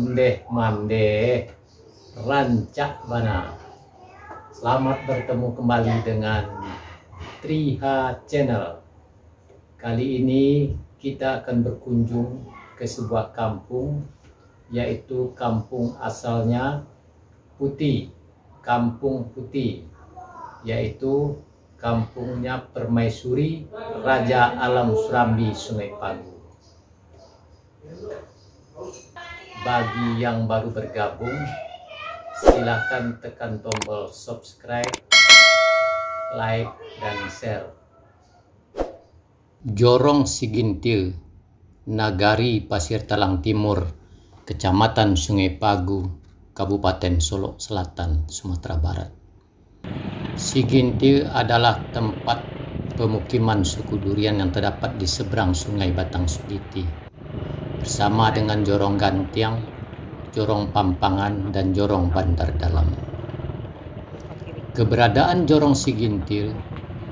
Mendeh Mande Rancak Bana. Selamat bertemu kembali dengan Triha Channel. Kali ini kita akan berkunjung ke sebuah kampung, yaitu kampung asalnya Putih, Kampung Putih, yaitu kampungnya Permaisuri Raja Alam Surambi Sungai Pagu. Bagi yang baru bergabung, silakan tekan tombol subscribe, like, dan share. Jorong Sigintil, Nagari Pasir Talang Timur, Kecamatan Sungai Pagu, Kabupaten Solok Selatan, Sumatera Barat. Sigintil adalah tempat pemukiman suku Durian yang terdapat di seberang Sungai Batang Suliti, bersama dengan Jorong Gantiang, Jorong Pampangan, dan Jorong Bandar Dalam. Keberadaan Jorong Sigintil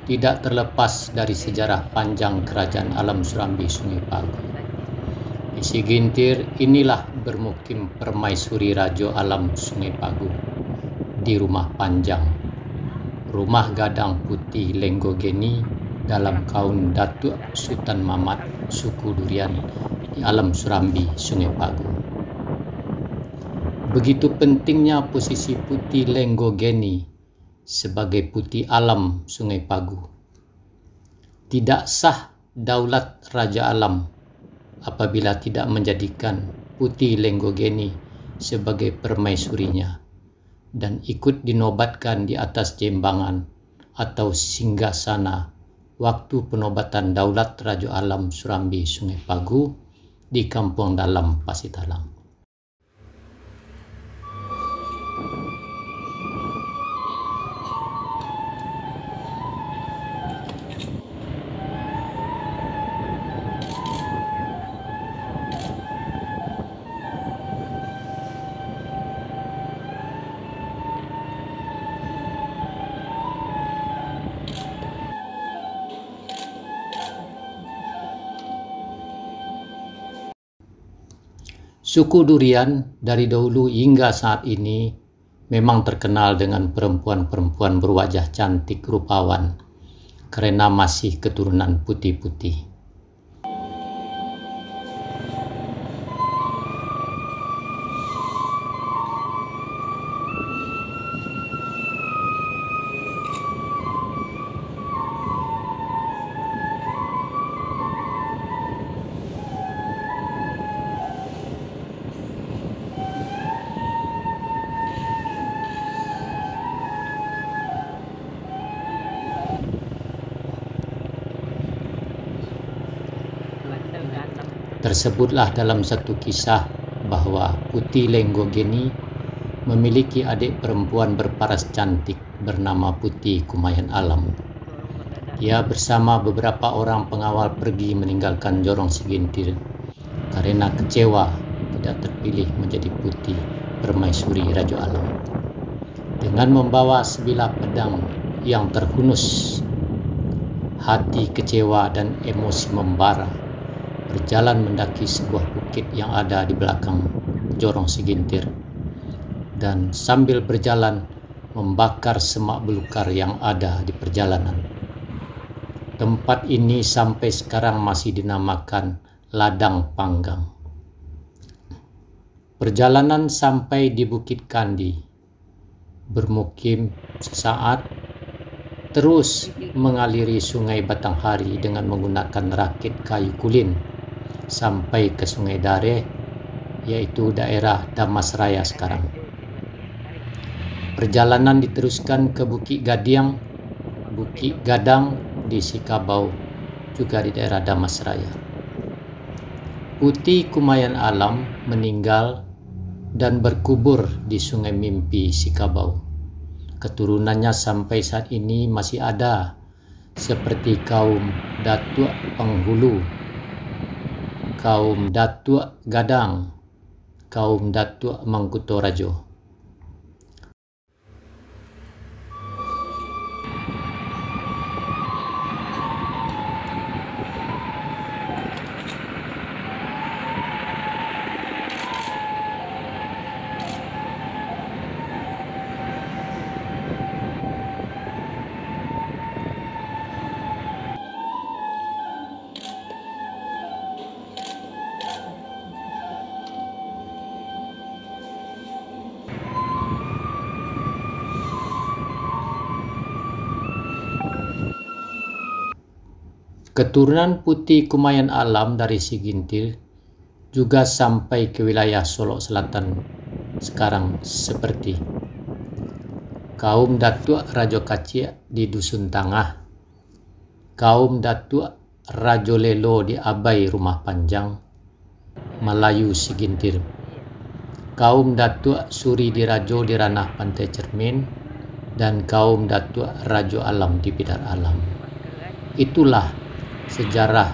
tidak terlepas dari sejarah panjang Kerajaan Alam Surambi Sungai Pagu. Di Sigintil inilah bermukim Permaisuri Raja Alam Sungai Pagu di Rumah Panjang, Rumah Gadang Putih Lenggogeni dalam kaum Datuk Sultan Mamat suku Durian di Alam Surambi Sungai Pagu. Begitu pentingnya posisi Putih Lenggogeni sebagai Putih Alam Sungai Pagu. Tidak sah daulat Raja Alam apabila tidak menjadikan Putih Lenggogeni sebagai permaisurinya dan ikut dinobatkan di atas jembangan atau singgasana waktu penobatan daulat Raja Alam Surambi Sungai Pagu di Kampung Dalam Pasitalang. Suku Durian dari dahulu hingga saat ini memang terkenal dengan perempuan-perempuan berwajah cantik rupawan karena masih keturunan putih-putih. Tersebutlah dalam satu kisah bahwa Putih Lenggogeni memiliki adik perempuan berparas cantik bernama Putih Kumayan Alam. Ia bersama beberapa orang pengawal pergi meninggalkan Jorong Sigintil karena kecewa tidak terpilih menjadi Putih Permaisuri Raja Alam. Dengan membawa sebilah pedang yang terhunus, hati kecewa dan emosi membara, berjalan mendaki sebuah bukit yang ada di belakang Jorong Sigintil dan sambil berjalan membakar semak belukar yang ada di perjalanan. Tempat ini sampai sekarang masih dinamakan Ladang Panggang. Perjalanan sampai di Bukit Kandi, bermukim sesaat, terus mengaliri Sungai Batanghari dengan menggunakan rakit kayu kulin sampai ke Sungai Dareh, yaitu daerah Damasraya sekarang. Perjalanan diteruskan ke Bukit Gadang di Sikabau, juga di daerah Damasraya. Putih Kumayan Alam meninggal dan berkubur di Sungai Mimpi, Sikabau. Keturunannya sampai saat ini masih ada, seperti kaum Datuk Penghulu, kaum Datuk Gadang, kaum Datuk Mangkutorajo. Keturunan Putih Kumayan Alam dari Sigintir juga sampai ke wilayah Solok Selatan sekarang, seperti kaum Datuk Rajo Kacik di Dusun Tangah, kaum Datuk Rajo Lelo di Abai Rumah Panjang, Melayu Sigintir, kaum Datuk Suri Dirajo di Ranah Pantai Cermin, dan kaum Datuk Rajo Alam di Bidar Alam. Itulah sejarah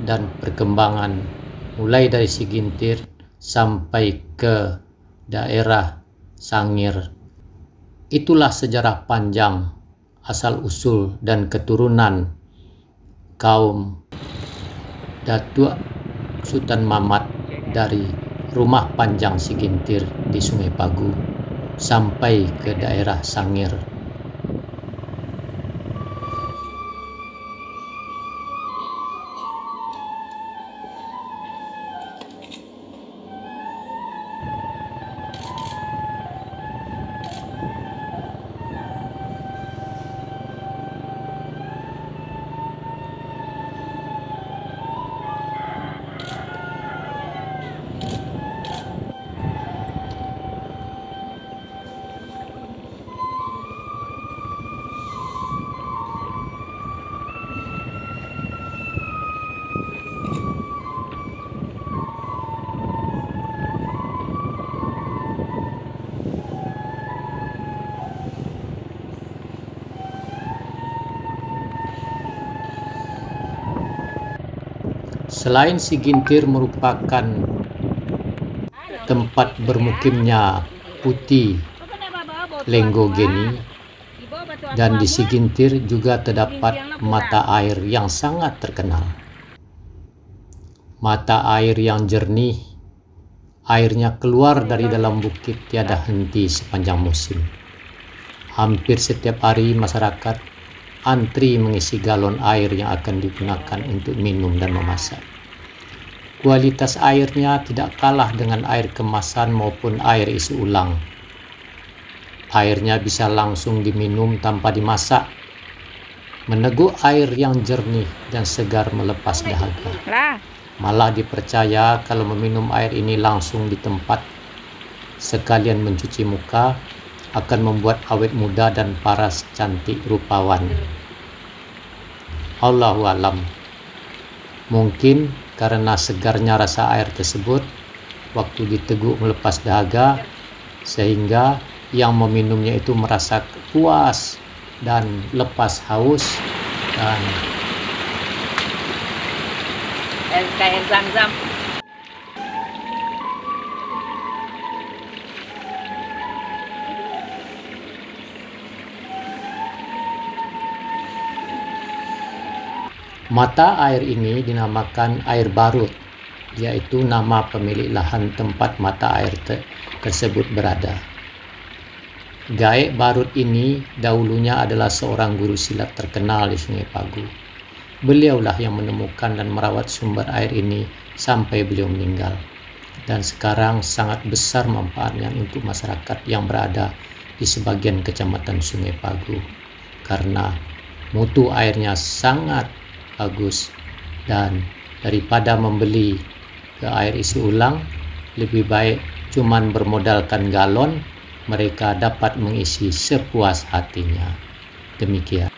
dan perkembangan mulai dari Sigintir sampai ke daerah Sangir. Itulah sejarah panjang asal-usul dan keturunan kaum Datuk Sultan Mamat dari Rumah Panjang Sigintir di Sungai Pagu sampai ke daerah Sangir. Selain Sigintir merupakan tempat bermukimnya Putih Lenggogeni, dan di Sigintir juga terdapat mata air yang sangat terkenal. Mata air yang jernih, airnya keluar dari dalam bukit tiada henti sepanjang musim. Hampir setiap hari masyarakat antri mengisi galon air yang akan digunakan untuk minum dan memasak. Kualitas airnya tidak kalah dengan air kemasan maupun air isi ulang. Airnya bisa langsung diminum tanpa dimasak. Meneguk air yang jernih dan segar melepas dahaga. Malah dipercaya kalau meminum air ini langsung di tempat sekalian mencuci muka akan membuat awet muda dan paras cantik rupawan. Allahu alam. Mungkin karena segarnya rasa air tersebut, waktu diteguk melepas dahaga, sehingga yang meminumnya itu merasa puas dan lepas haus, dan kayak Zam-Zam. mata air ini dinamakan air Barut, yaitu nama pemilik lahan tempat mata air tersebut berada. Gaek Barut ini dahulunya adalah seorang guru silat terkenal di Sungai Pagu. Beliaulah yang menemukan dan merawat sumber air ini sampai beliau meninggal. Dan sekarang sangat besar manfaatnya untuk masyarakat yang berada di sebagian kecamatan Sungai Pagu, karena mutu airnya sangat bagus, dan daripada membeli ke air isi ulang, lebih baik cuman bermodalkan galon, mereka dapat mengisi sepuas hatinya. Demikian.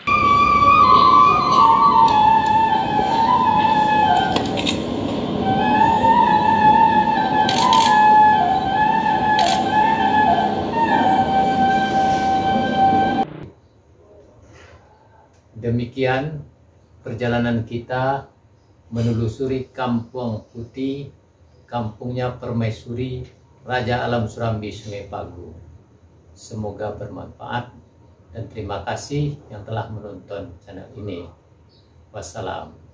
Demikian perjalanan kita menelusuri Kampung Putih, kampungnya Permaisuri, Raja Alam Surambi, Sungai Pagu. Semoga bermanfaat dan terima kasih yang telah menonton channel ini. Wassalam.